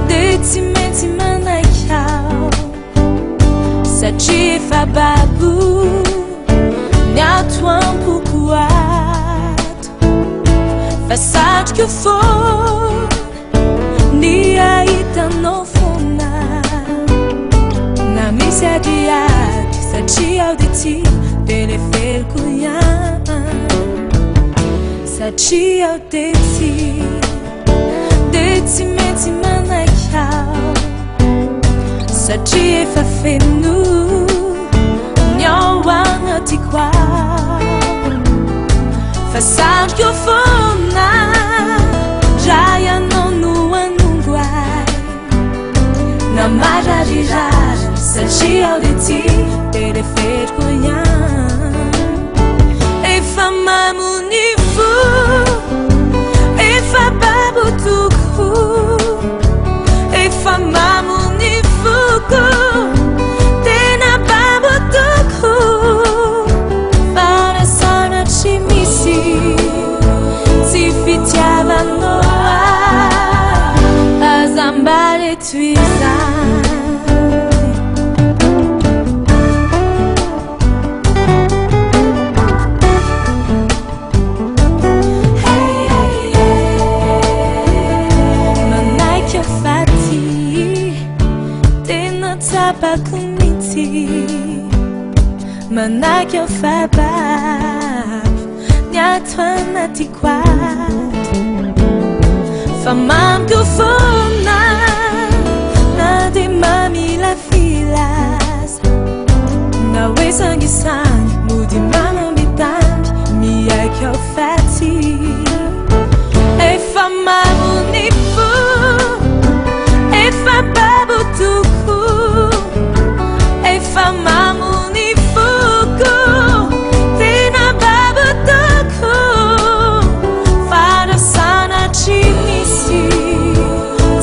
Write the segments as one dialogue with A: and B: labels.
A: deti menti manakao sachi fa babu nyatwan pukuat fasat que for ni aita no fona na misia diat sachi auditi telefer kuyan sachi auditi deti menti manakao sachi fa fenu nyawang atikwa fasad que fona jaya no nuanungwai na marariraj sachi auditi telefer kuyan e fama munifu e fa babu tuku e fama munifuku tena babu tuku para sana chimisi si fitiava noa azambale tuisa Tabakumiti manakyo fabab nyatwan atikwat famam kufona na de mami la filas na wesangisang mudi mama mitang miyakyo fati e famam unifu e fababu tuku fama munifuku tena babu tuku fara sana chimisi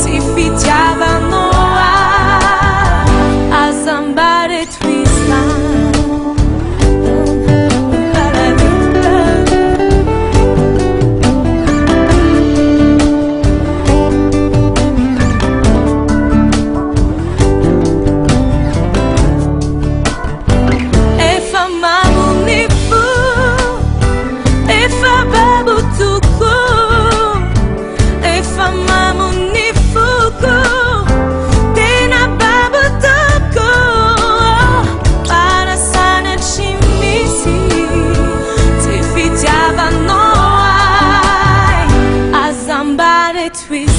A: tifitiava noa azambare twisa twist.